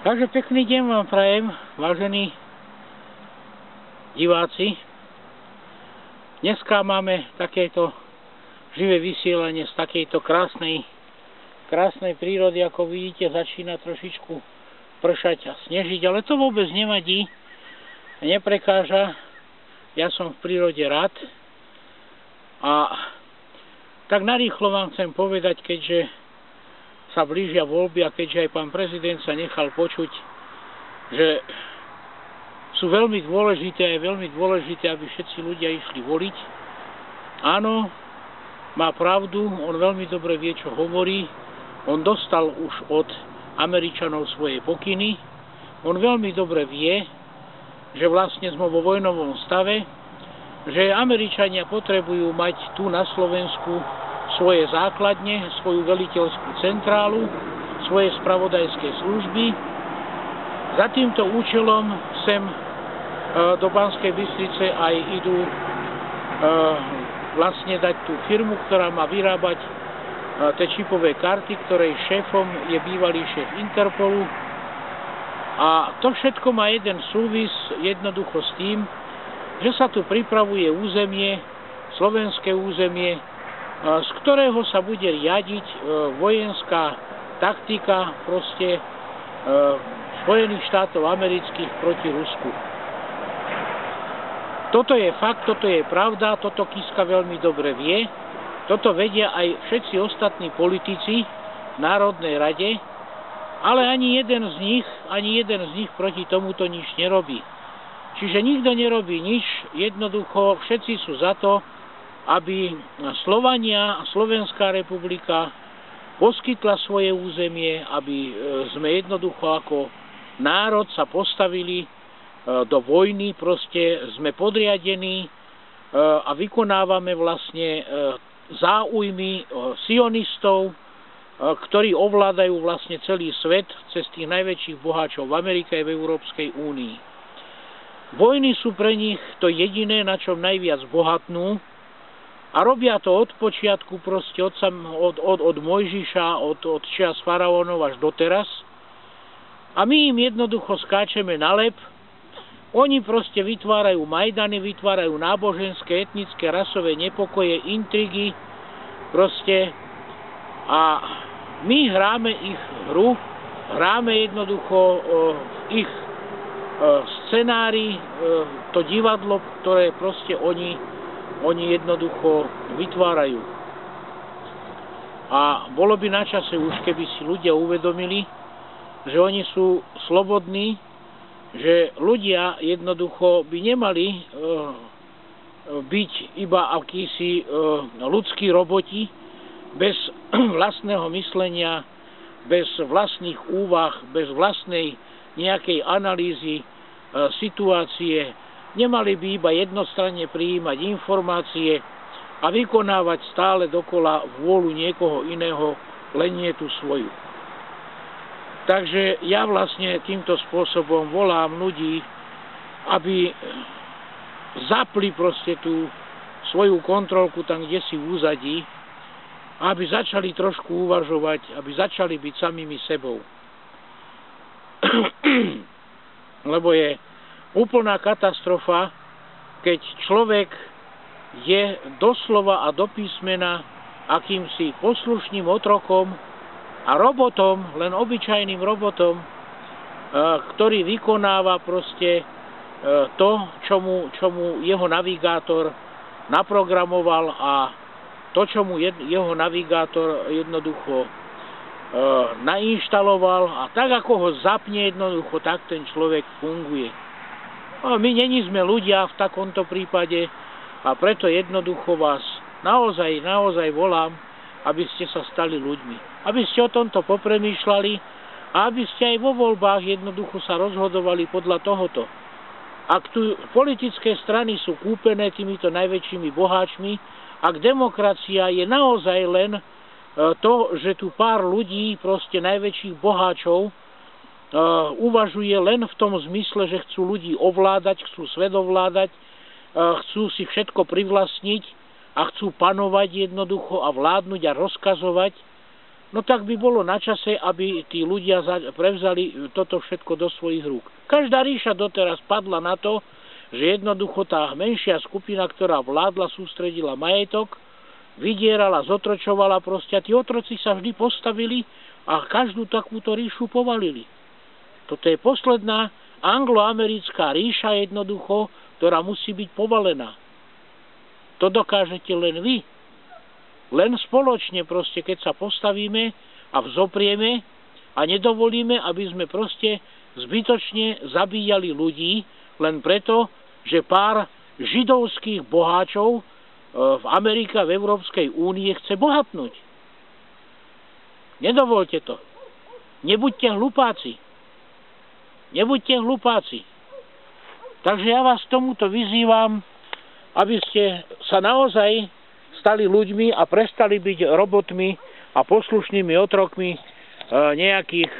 Takže pekný deň vám prajem, vážení diváci. Dneska máme takéto živé vysielanie z takejto krásnej prírody. Ako vidíte, začína trošičku pršať a snežiť, ale to vôbec nevadí, neprekáža. Ja som v prírode rád. A tak narýchlo vám chcem povedať, keďže sa blížia voľby a keďže aj pán prezident sa nechal počuť, že sú veľmi dôležité a je veľmi dôležité, aby všetci ľudia išli voliť. Áno, má pravdu, on veľmi dobre vie, čo hovorí. On dostal už od Američanov svoje pokyny. On veľmi dobre vie, že vlastne sme vo vojnovom stave, že Američania potrebujú mať tu na Slovensku svoje základne, svoju veliteľskú centrálu, svoje spravodajské služby. Za týmto účelom sem do Banskej Bystrice aj idú vlastne dať tú firmu, ktorá má vyrábať tie čipové karty, ktorej šéfom je bývalý šéf Interpolu. A to všetko má jeden súvis jednoducho s tým, že sa tu pripravuje územie, slovenské územie, z ktorého sa bude riadiť vojenská taktika proste Spojených štátov amerických proti Rusku. Toto je fakt, toto je pravda, toto Kiska veľmi dobre vie, toto vedia aj všetci ostatní politici v Národnej rade, ale ani jeden z nich proti tomuto nič nerobí. Čiže nikto nerobí nič, jednoducho všetci sú za to, aby Slovania a Slovenská republika poskytla svoje územie, aby sme jednoducho ako národ sa postavili do vojny, proste sme podriadení a vykonávame vlastne záujmy sionistov, ktorí ovládajú vlastne celý svet cez tých najväčších boháčov v Amerike a v Európskej únii. Vojny sú pre nich to jediné, na čom najviac bohatnú, a robia to od počiatku, proste od Mojžiša, od čias faraónov až doteraz. A my im jednoducho skáčeme na lep. Oni proste vytvárajú majdany, vytvárajú náboženské, etnické, rasové nepokoje, intrigy. Proste. A my hráme ich hru, hráme jednoducho ich scenári, to divadlo, ktoré proste oni jednoducho vytvárajú. A bolo by na čase už, keby si ľudia uvedomili, že oni sú slobodní, že ľudia jednoducho by nemali byť iba akýsi ľudskí roboti, bez vlastného myslenia, bez vlastných úvah, bez vlastnej nejakej analýzy situácie. Nemali by iba jednostranne prijímať informácie a vykonávať stále dokola vôľu niekoho iného, len nie tú svoju. Takže ja vlastne týmto spôsobom volám ľudí, aby zapli proste tú svoju kontrolku tam, kde si v úzadí, aby začali trošku uvažovať, aby začali byť samými sebou. Lebo je úplná katastrofa, keď človek je doslova a do písmena akýmsi poslušným otrokom a robotom, len obyčajným robotom, ktorý vykonáva proste to, čo mu jeho navigátor naprogramoval, a to, čo mu jeho navigátor jednoducho nainštaloval, a tak ako ho zapne jednoducho, tak ten človek funguje. A my není sme ľudia v takomto prípade, a preto jednoducho vás naozaj volám, aby ste sa stali ľuďmi. Aby ste o tomto popremýšľali a aby ste aj vo voľbách jednoducho sa rozhodovali podľa tohoto. Ak tu politické strany sú kúpené týmito najväčšími boháčmi, ak demokracia je naozaj len to, že tu pár ľudí, proste najväčších boháčov, uvažuje len v tom zmysle, že chcú ľudí ovládať, chcú svet ovládať, chcú si všetko privlastniť a chcú panovať jednoducho a vládnuť a rozkazovať, no tak by bolo na čase, aby tí ľudia prevzali toto všetko do svojich rúk. Každá ríša doteraz padla na to, že jednoducho tá menšia skupina, ktorá vládla, sústredila majetok, vydierala, zotročovala proste a tí otroci sa vždy postavili a každú takúto ríšu povalili. Toto je posledná angloamerická ríša jednoducho, ktorá musí byť povalená. To dokážete len vy. Len spoločne proste, keď sa postavíme a vzoprieme a nedovolíme, aby sme proste zbytočne zabíjali ľudí, len preto, že pár židovských boháčov v Amerike, v Európskej únie chce bohatnúť. Nedovolte to. Nebuďte hlupáci. Nebuďte hlupáci. Takže ja vás tomuto vyzývam, aby ste sa naozaj stali ľuďmi a prestali byť robotmi a poslušnými otrokmi nejakých